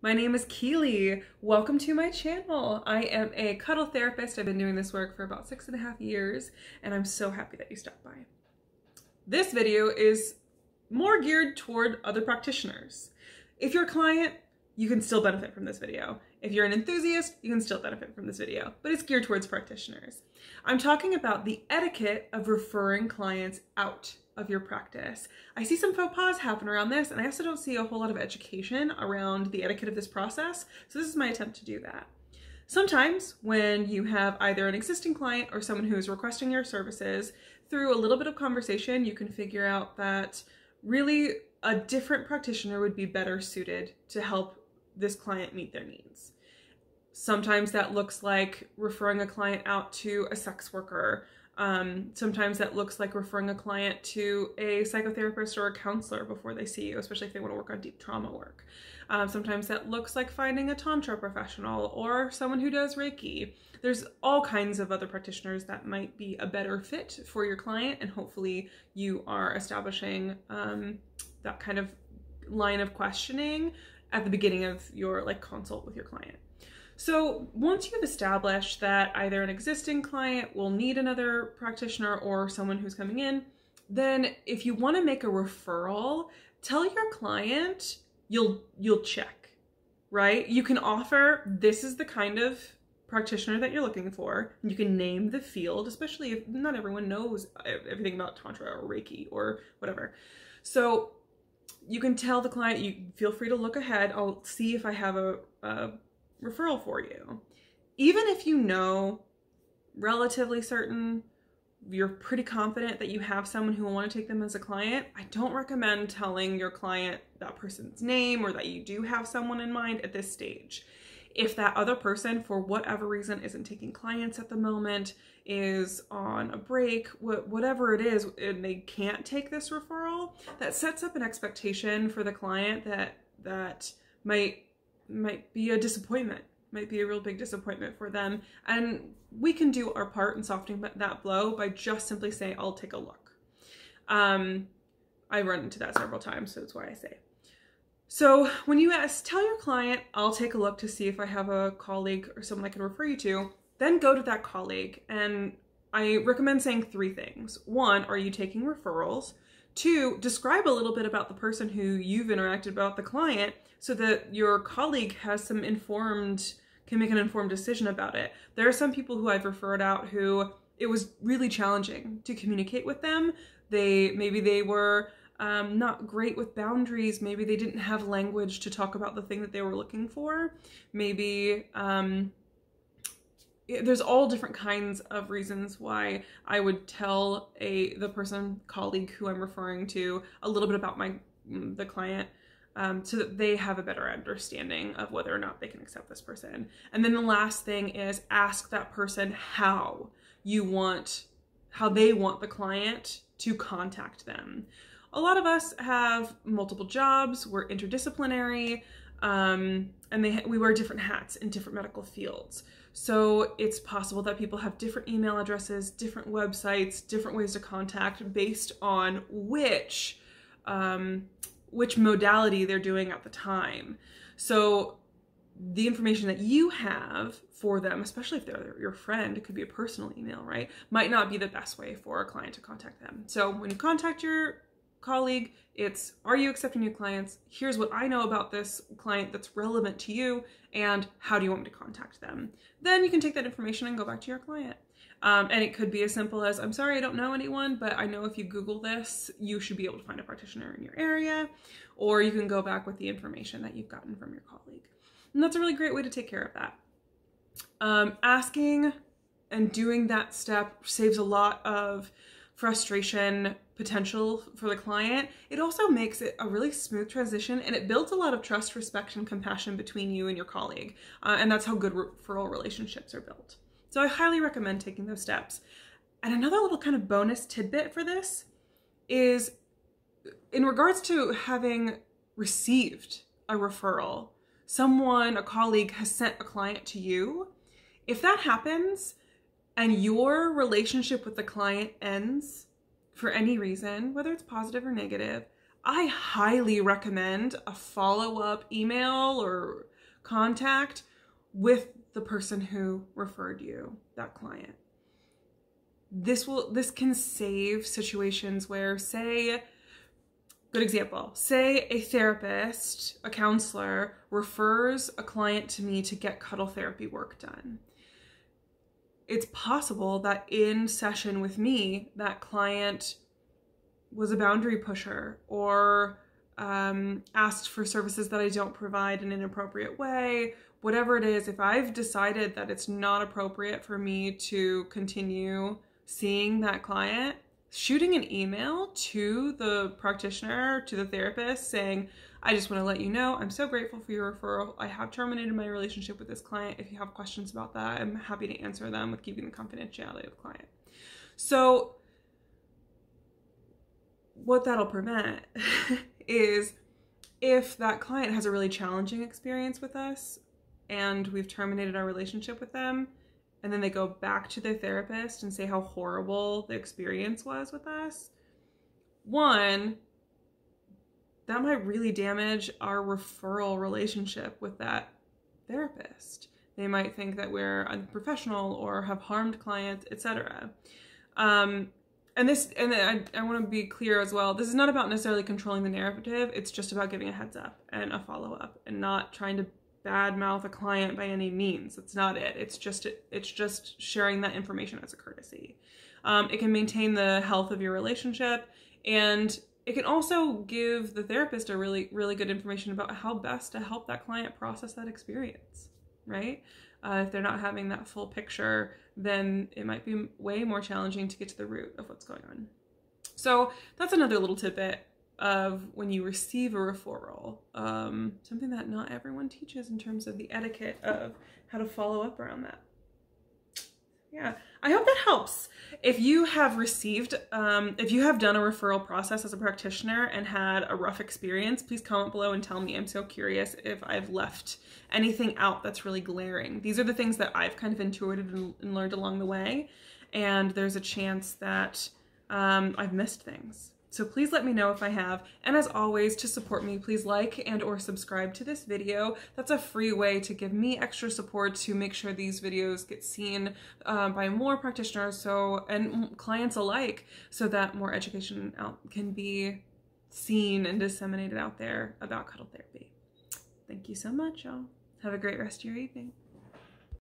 My name is Keely. Welcome to my channel. I am a cuddle therapist. I've been doing this work for about 6.5 years, and I'm so happy that you stopped by. This video is more geared toward other practitioners. If you're a client, you can still benefit from this video. If you're an enthusiast, you can still benefit from this video, but it's geared towards practitioners. I'm talking about the etiquette of referring clients out of your practice. I see some faux pas happen around this, and I also don't see a whole lot of education around the etiquette of this process, so this is my attempt to do that. Sometimes when you have either an existing client or someone who is requesting your services, through a little bit of conversation, you can figure out that really a different practitioner would be better suited to help this client meet their needs. Sometimes that looks like referring a client out to a sex worker. Sometimes that looks like referring a client to a psychotherapist or a counselor before they see you, especially if they want to work on deep trauma work. Sometimes that looks like finding a tantra professional or someone who does Reiki. There's all kinds of other practitioners that might be a better fit for your client, and hopefully you are establishing that kind of line of questioning at the beginning of your consult with your client. So once you've established that either an existing client will need another practitioner or someone who's coming in, then if you want to make a referral, tell your client you'll check, right? You can offer, this is the kind of practitioner that you're looking for. You can name the field, especially if not everyone knows everything about Tantra or Reiki or whatever. So you can tell the client, you feel free to look ahead. I'll see if I have a referral for you. Even if you know, relatively certain, you're pretty confident that you have someone who will want to take them as a client, I don't recommend telling your client that person's name or that you do have someone in mind at this stage. If that other person, for whatever reason, isn't taking clients at the moment, is on a break, whatever it is, and they can't take this referral, that sets up an expectation for the client that might be a disappointment, might be a real big disappointment for them. And we can do our part in softening that blow by just simply saying, I'll take a look. I run into that several times, so that's why I say. So when you tell your client, I'll take a look to see if I have a colleague or someone I can refer you to, then go to that colleague. And I recommend saying 3 things. 1, are you taking referrals? 2, describe a little bit about the person who you've interacted about, the client, so that your colleague has some can make an informed decision about it. There are some people who I've referred out who it was really challenging to communicate with them. Maybe they were not great with boundaries. Maybe they didn't have language to talk about the thing that they were looking for. Maybe there's all different kinds of reasons why I would tell the colleague who I'm referring to a little bit about the client, so that they have a better understanding of whether or not they can accept this person. And then the last thing is ask that person how they want the client to contact them. A lot of us have multiple jobs, we're interdisciplinary, and we wear different hats in different medical fields. So it's possible that people have different email addresses, different websites, different ways to contact based on which modality they're doing at the time. So the information that you have for them, especially if they're your friend, it could be a personal email, right? Might not be the best way for a client to contact them. So when you contact your colleague, it's, are you accepting new clients? Here's what I know about this client that's relevant to you, and how do you want me to contact them? Then you can take that information and go back to your client. And it could be as simple as, I'm sorry, I don't know anyone, but I know if you Google this, you should be able to find a practitioner in your area. Or you can go back with the information that you've gotten from your colleague. And that's a really great way to take care of that. Asking and doing that step saves a lot of frustration potential for the client. It also makes it a really smooth transition, and it builds a lot of trust, respect, and compassion between you and your colleague. And that's how good referral relationships are built. So I highly recommend taking those steps. And another little kind of bonus tidbit for this is in regards to having received a referral, a colleague has sent a client to you. If that happens and your relationship with the client ends for any reason, whether it's positive or negative, I highly recommend a follow-up email or contact with the person who referred you, that client. This can save situations where, say, good example, say a therapist, a counselor refers a client to me to get cuddle therapy work done. It's possible that in session with me, that client was a boundary pusher or asked for services that I don't provide in an inappropriate way. Whatever it is, if I've decided that it's not appropriate for me to continue seeing that client, shooting an email to the practitioner, to the therapist saying, I just want to let you know, I'm so grateful for your referral. I have terminated my relationship with this client. If you have questions about that, I'm happy to answer them with keeping the confidentiality of the client. So what that'll prevent is if that client has a really challenging experience with us and we've terminated our relationship with them, and then they go back to their therapist and say how horrible the experience was with us, one, that might really damage our referral relationship with that therapist. They might think that we're unprofessional or have harmed clients, etc. And I want to be clear as well, this is not about necessarily controlling the narrative, it's just about giving a heads up and a follow-up and not trying to badmouth a client by any means. That's not it. It's just sharing that information as a courtesy. It can maintain the health of your relationship, and it can also give the therapist a really, really good information about how best to help that client process that experience, right? If they're not having that full picture, then it might be way more challenging to get to the root of what's going on. So that's another little tidbit of when you receive a referral, something that not everyone teaches in terms of the etiquette of how to follow up around that. Yeah, I hope that helps. If you have received, if you have done a referral process as a practitioner and had a rough experience, please comment below and tell me. I'm so curious if I've left anything out that's really glaring. These are the things that I've kind of intuited and learned along the way, and there's a chance that I've missed things. So please let me know if I have. And as always, to support me, please like and or subscribe to this video. That's a free way to give me extra support to make sure these videos get seen by more practitioners and clients alike, so that more education can be seen and disseminated out there about cuddle therapy. Thank you so much, y'all. Have a great rest of your evening.